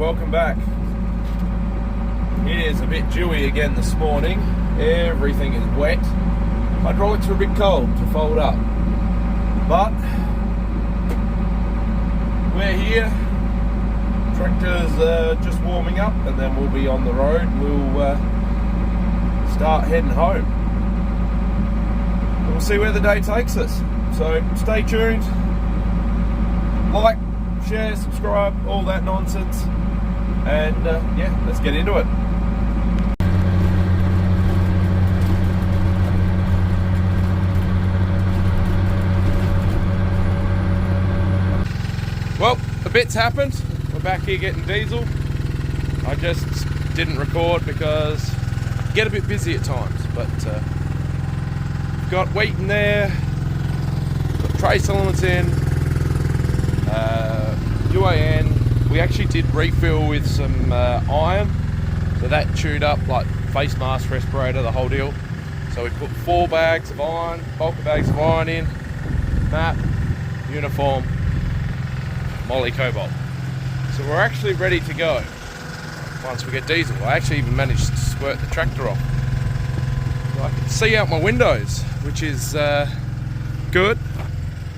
welcome back. It is a bit dewy again this morning. Everything is wet. Hydraulics are a bit cold to fold up, but we're here. Tractor's just warming up, and then we'll be on the road. We'll start heading home. We'll see where the day takes us. So stay tuned. Like, share, subscribe, all that nonsense, and yeah, let's get into it. Well, a bit's happened. We're back here getting diesel. I just didn't record because I get a bit busy at times, but got wheat in there, got tray cylinders in, UAN. We actually did refill with some iron, so that chewed up, like face mask, respirator, the whole deal. So we put 4 bags of iron, bulk of bags of iron in, map, uniform, moly cobalt. So we're actually ready to go once we get diesel. I actually even managed to squirt the tractor off, so I can see out my windows, which is good.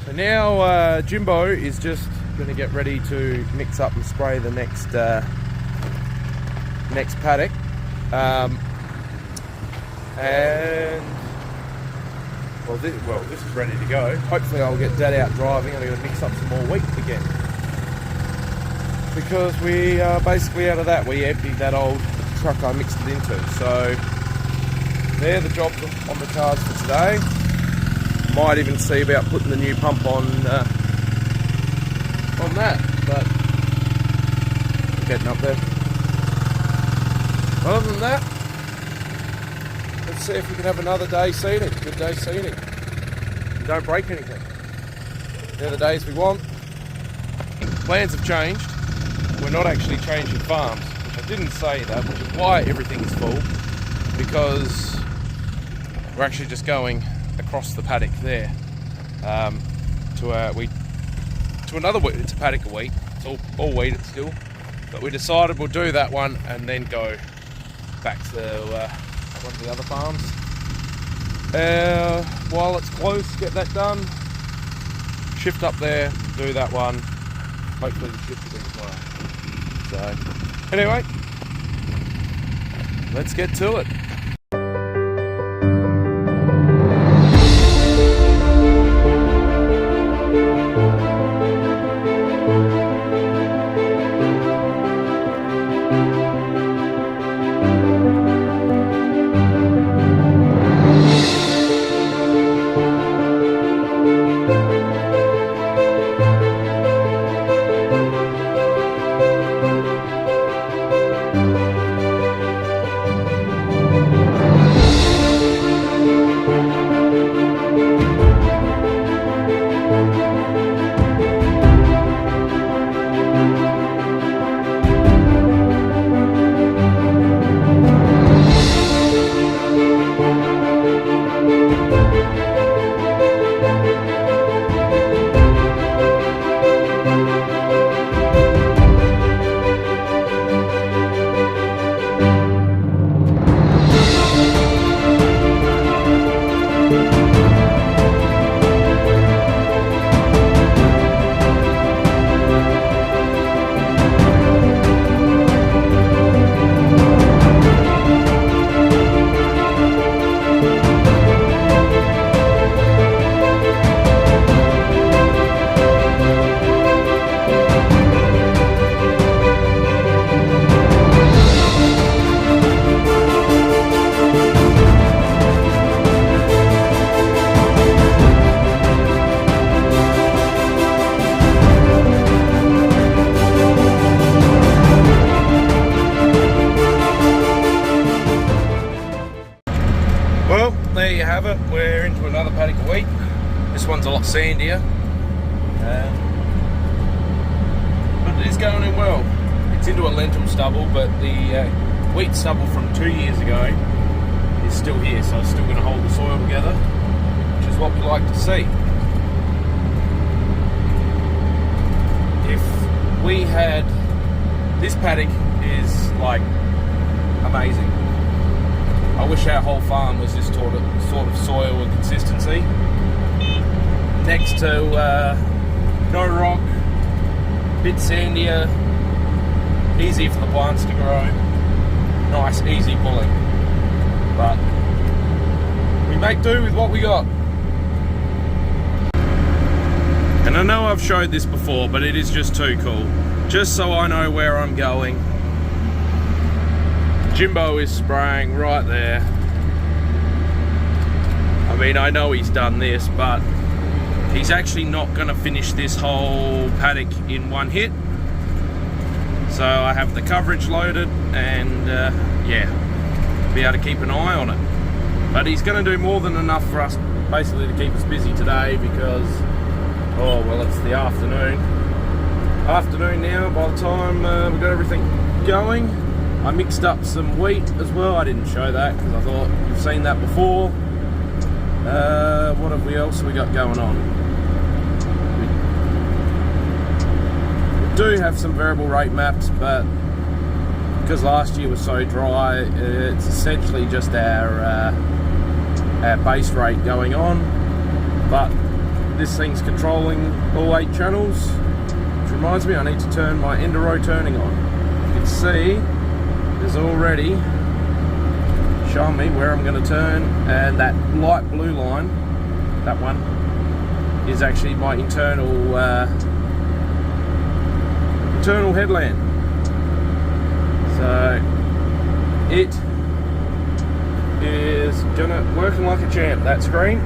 So now Jimbo is just going to get ready to mix up and spray the next paddock, and this is ready to go. Hopefully I'll get Dad out driving. I'm going to mix up some more wheat again, because we are basically out of that. We emptied that old truck I mixed it into. So they're the jobs on the cards for today. Might even see about putting the new pump on that, but we're getting up there. Other than that, let's see if we can have another day seeding. Good day seeding. Don't break anything. They're the days we want. Plans have changed. We're not actually changing farms, which I didn't say that, which is why everything is full, because we're actually just going across the paddock there to another wheat. It's a paddock of wheat. It's all wheat still, but we decided we'll do that one and then go back to one of the other farms. While it's close, get that done. Shift up there, do that one. Hopefully the shift will be tomorrow. So anyway, let's get to it. There you have it. We're into another paddock of wheat. This one's a lot sandier, but it is going in well. It's into a lentil stubble, but the wheat stubble from 2 years ago is still here, so it's still going to hold the soil together, which is what we like to see. If we had This paddock is like amazing. I wish our whole farm was this sort of soil and consistency. Next to no rock, bit sandier, easy for the plants to grow, nice easy pulling. But we make do with what we got. And I know I've showed this before, but it is just too cool. Just so I know where I'm going. Jimbo is spraying right there. I mean, I know he's done this, but he's actually not going to finish this whole paddock in one hit. So I have the coverage loaded and yeah, be able to keep an eye on it. But he's going to do more than enough for us basically to keep us busy today because, oh well, it's the afternoon now by the time we've got everything going. I mixed up some wheat as well. I didn't show that because I thought you've seen that before. What have we else we got going on? We do have some variable rate maps, but because last year was so dry, it's essentially just our base rate going on. But this thing's controlling all 8 channels, which reminds me I need to turn my enduro turning on. You can see there's already showing me where I'm going to turn, and that light blue line, that one, is actually my internal headland. So it is working like a champ, that screen.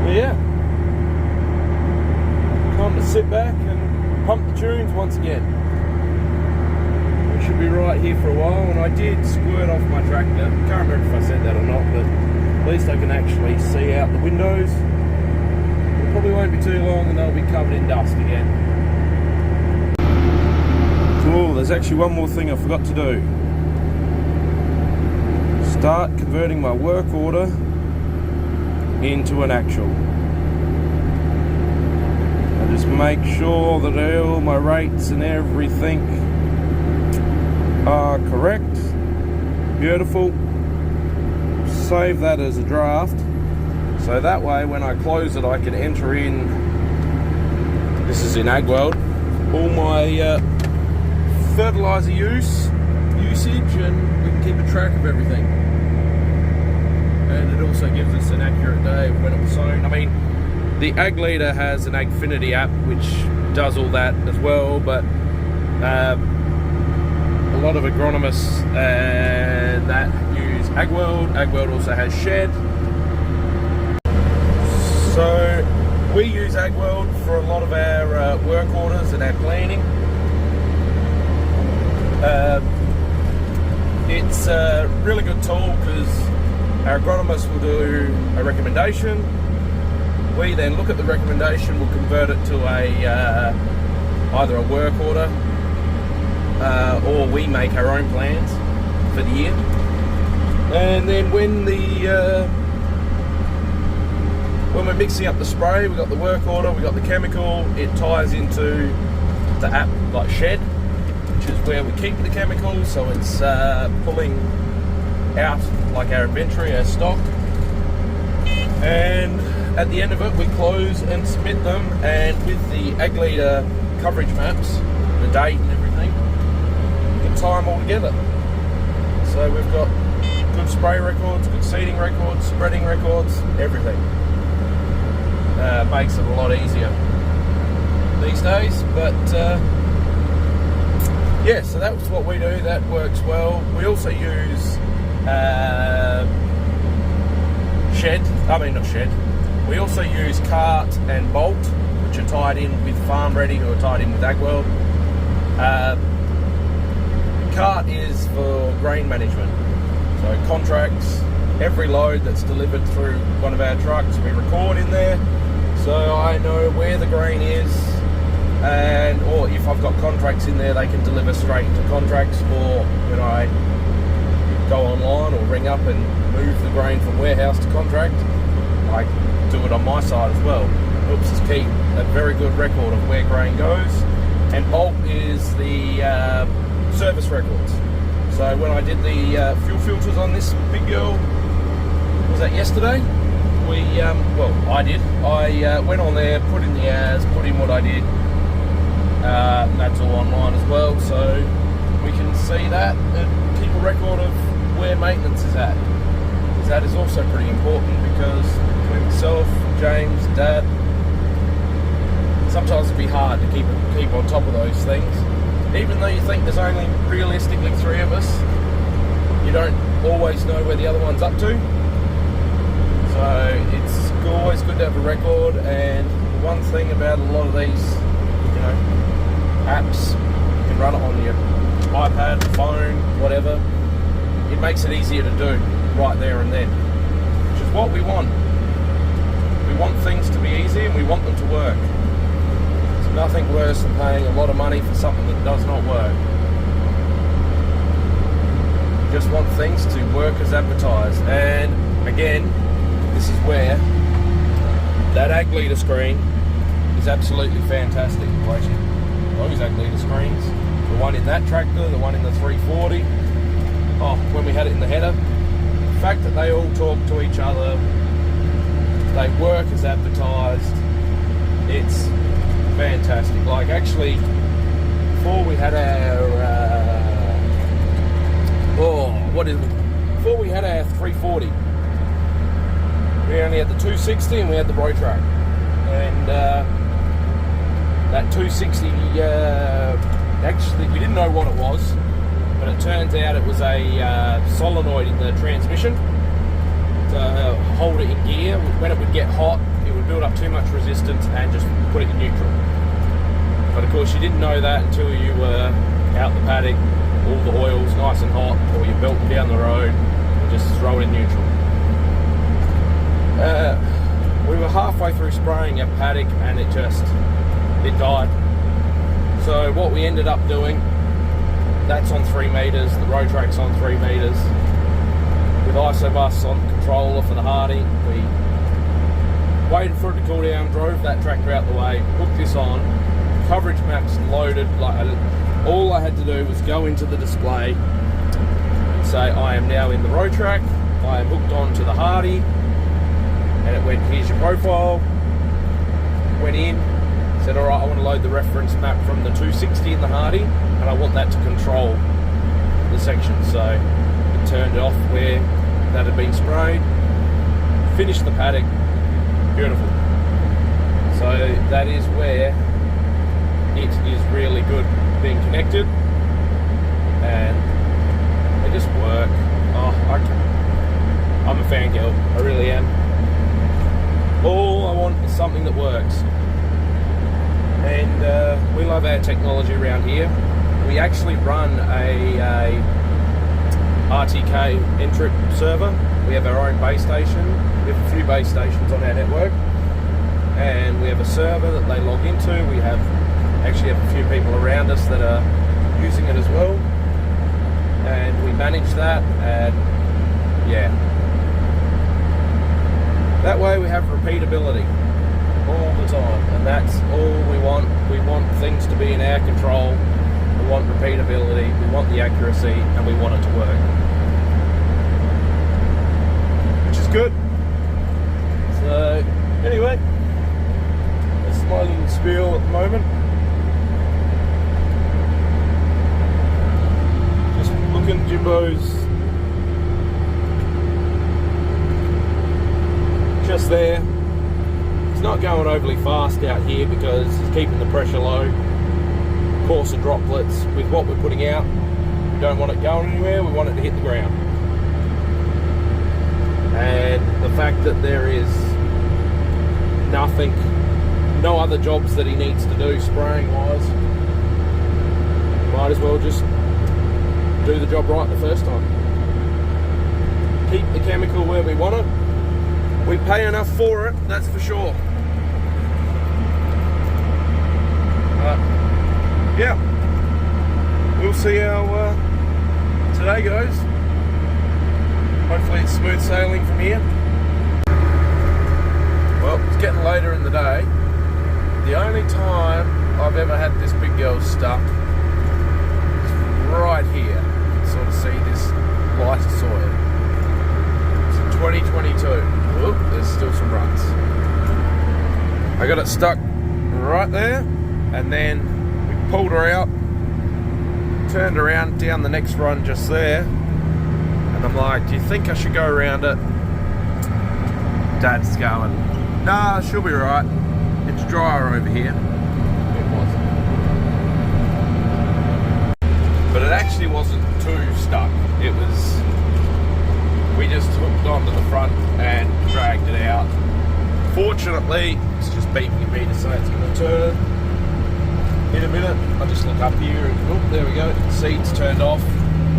But yeah, time to sit back and pump the tunes once again. We should be right here for a while, and I did squirt off my tractor. Can't remember if I said that or not, but at least I can actually see out the windows. It probably won't be too long and they'll be covered in dust again. Oh, there's actually one more thing I forgot to do. Start converting my work order into an actual. I just make sure that all my rates and everything are correct. Beautiful. Save that as a draft, so that way when I close it I can enter in, this is in AgWorld, all my fertilizer usage, and we can keep a track of everything. And it also gives us an accurate day of when it was sown. I mean, the Ag Leader has an Agfinity app which does all that as well, but a lot of agronomists that use AgWorld. AgWorld also has Shed. So we use AgWorld for a lot of our work orders and our planning. It's a really good tool because our agronomists will do a recommendation. We then look at the recommendation, we'll convert it to either a work order or we make our own plans for the year. And then when we're mixing up the spray, we've got the work order, we've got the chemical, it ties into the app like Shed, which is where we keep the chemicals, so it's pulling out like our inventory, our stock. And at the end of it, we close and submit them, and with the Ag Leader coverage maps, the date and everything, we can tie them all together. So we've got good spray records, good seeding records, spreading records, everything. Makes it a lot easier these days, but yeah, so that was what we do. That works well. We also use we also use Cart and Bolt, which are tied in with Farm Ready, who are tied in with AgWorld. Cart is for grain management, so contracts, every load that's delivered through one of our trucks we record in there, so I know where the grain is, and or if I've got contracts in there, they can deliver straight into contracts, or when I go online or ring up and move the grain from warehouse to contract, I do it on my side as well. Helps us keep a very good record of where grain goes, and bulk is the service records. So when I did the fuel filters on this big girl, was that yesterday? I did. I went on there, put in the hours, put in what I did. That's all online as well, so we can see that and keep a record of where maintenance is at. Because that is also pretty important, because between myself, James, Dad, sometimes it'd be hard to keep on top of those things. Even though you think there's only realistically 3 of us, you don't always know where the other one's up to. So it's always good to have a record. And the one thing about a lot of these, apps, you can run it on your iPad, phone, whatever. It makes it easier to do right there and then, which is what we want. We want things to be easy, and we want them to work. There's nothing worse than paying a lot of money for something that does not work. We just want things to work as advertised. And again, this is where that ag leader screen is absolutely fantastic. Those ag leader screens, the one in that tractor, the one in the 340, when we had it in the header, the fact that they all talk to each other, they work as advertised, it's fantastic. Like, actually, before we had our before we had our 340, we only had the 260 and we had the Rotrack. And that 260, actually, we didn't know what it was, but it turns out it was a solenoid in the transmission to hold it in gear. When it would get hot, it would build up too much resistance and just put it in neutral. But of course, you didn't know that until you were out the paddock, all the oil's nice and hot, or you're belting down the road and just throw it in neutral. We were halfway through spraying our paddock and it died. So what we ended up doing, that's on 3 meters, the Rotrack's on 3 meters. With Isobus on the controller for the Hardy, we waited for it to cool down, drove that tractor out the way, hooked this on, coverage maps loaded. All I had to do was go into the display and say, I am now in the Rotrack, I am hooked on to the Hardy, and it went, here's your profile. Went in, said, alright, I want to load the reference map from the 260 in the Hardy, and I want that to control the section. So it turned it off where that had been sprayed, finished the paddock, beautiful. So that is where it is really good being connected, and they just work. I'm a fangirl, I really am. All I want is something that works. And we love our technology around here. We actually run a RTK Entrip server. We have our own base station. We have a few base stations on our network, and we have a server that they log into. We actually have a few people around us that are using it as well, and we manage that. And yeah, that way we have repeatability all the time, and that's all we want. We want things to be in our control, we want repeatability, we want the accuracy, and we want it to work, which is good. So anyway, that's my little spiel at the moment. Just looking at Jimbo's just there. It's not going overly fast out here because it's keeping the pressure low. Coarser droplets with what we're putting out. We don't want it going anywhere, we want it to hit the ground. And the fact that there is no other jobs that he needs to do spraying wise, might as well just do the job right the first time. Keep the chemical where we want it. We pay enough for it, that's for sure. Yeah, we'll see how today goes. Hopefully it's smooth sailing from here. Well, it's getting later in the day. the only time I've ever had this big girl stuck is right here. You can sort of see this lighter soil. It's in 2022. Oop, there's still some runs. I got it stuck right there, and then we pulled her out, turned around down the next run just there, and I'm like, do you think I should go around it? Dad's going, nah, she'll be right. It's drier over here. It wasn't. But it actually wasn't too stuck. It was, we just hooked onto the front and dragged it out. Fortunately, it's just beeping at me to say it's going to turn. In a minute, I just look up here and, oh, there we go. Seat's turned off.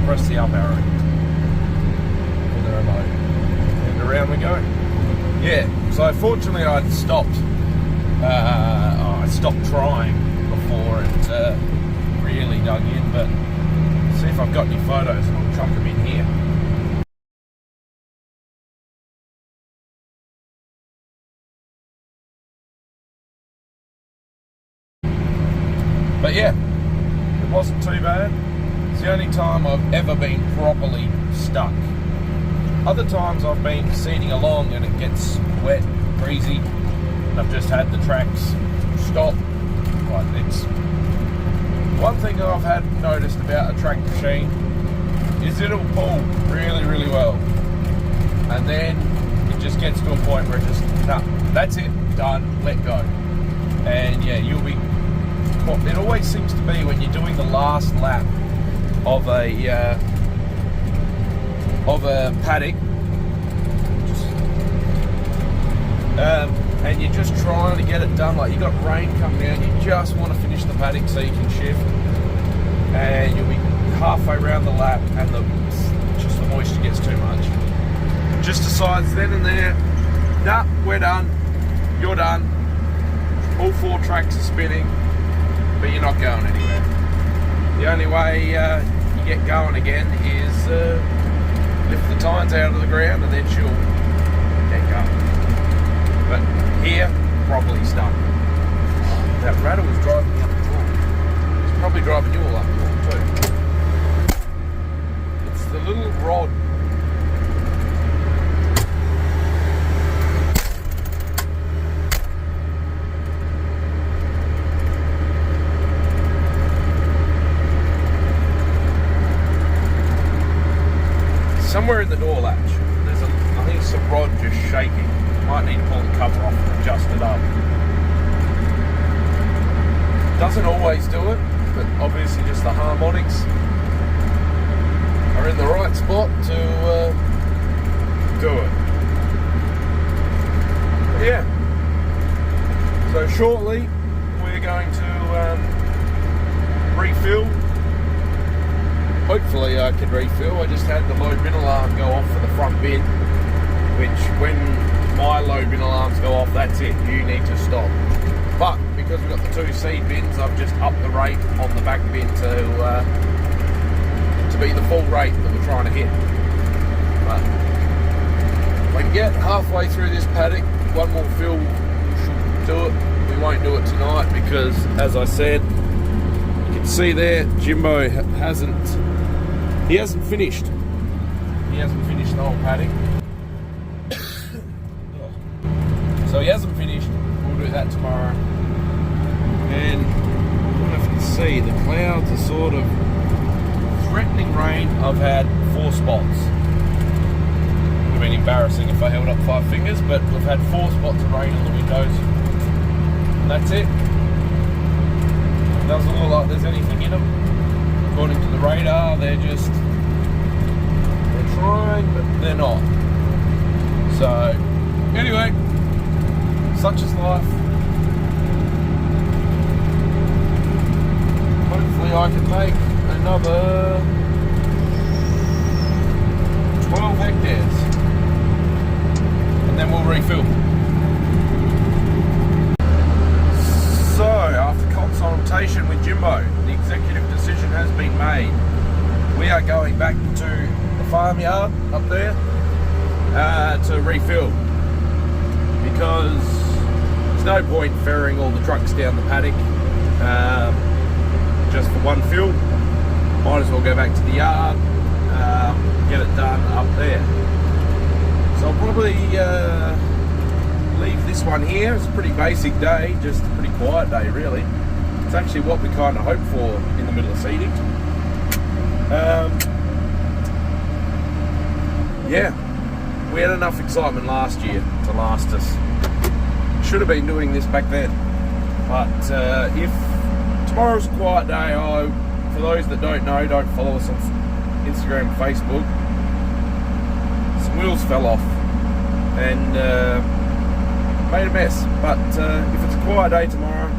Press the up arrow for the remote. And around we go. Yeah, so fortunately I'd stopped. I stopped trying before it really dug in, but see if I've got any photos and I'll chuck them in here. But yeah, it wasn't too bad. It's the only time I've ever been properly stuck. Other times I've been seeding along and it gets wet, breezy, and I've just had the tracks stop. Like, it's one thing I've had noticed about a track machine is it'll pull really, really well, and then it just gets to a point where it just, nah, that's it, done, let go. And yeah, you'll be, it always seems to be when you're doing the last lap of a paddock, and you're just trying to get it done. Like, you got rain coming down, you just want to finish the paddock so you can shift, and you'll be halfway around the lap, and the moisture gets too much. Just decides then and there, nah, we're done, you're done. All four tracks are spinning, but you're not going anywhere. The only way you get going again is lift the tines out of the ground, and then she'll get going. But here, probably stuck. That rattle was driving me up the wall. It's probably driving you all up the wall too. It's the little rod. Somewhere in the door latch, I think it's a rod just shaking. Might need to pull the cover off and adjust it up. Doesn't always do it, but obviously just the harmonics are in the right spot to do it. But yeah, so shortly we're going to refill. Hopefully I can refill. I just had the low bin alarm go off for the front bin, which when my low bin alarms go off, that's it, you need to stop. But because we've got the two seed bins, I've just upped the rate on the back bin to be the full rate that we're trying to hit. But if I can get halfway through this paddock, one more fill should do it. We won't do it tonight because, as I said, you can see there, Jimbo hasn't finished. He hasn't finished the whole paddock. So he hasn't finished. We'll do that tomorrow. And I don't know if you can see, the clouds are sort of threatening rain. I've had 4 spots. It would have been embarrassing if I held up 5 fingers, but we've had 4 spots of rain on the windows. And that's it. It doesn't look like there's anything in them. According to the radar, they're trying, but they're not. So, anyway, such is life. Hopefully I can make another 12 hectares and then we'll refill. So, after consultation with Jimbo, the executive decision has been made. We are going back to the farmyard up there to refill, because there's no point ferrying all the trucks down the paddock just for one fill. Might as well go back to the yard, get it done up there. So I'll probably leave this one here. It's a pretty basic day, just a pretty quiet day really. It's actually what we kind of hope for in the middle of seeding. Yeah, we had enough excitement last year to last us. Should have been doing this back then. But if tomorrow's a quiet day, for those that don't know, don't follow us on Instagram and Facebook, some wheels fell off and made a mess. But if it's a quiet day tomorrow,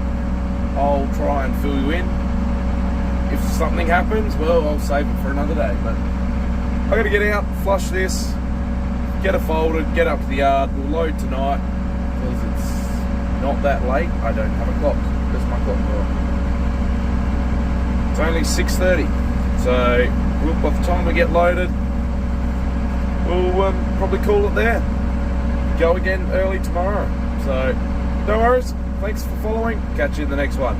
I'll try and fill you in. If something happens, well, I'll save it for another day. But I got to get out, flush this, get it folded, get up to the yard. We'll load tonight because it's not that late. I don't have a clock. Where's my clock? It's only 6:30. So by the time we get loaded, we'll probably call it there. Go again early tomorrow. So no worries. Thanks for following. Catch you in the next one.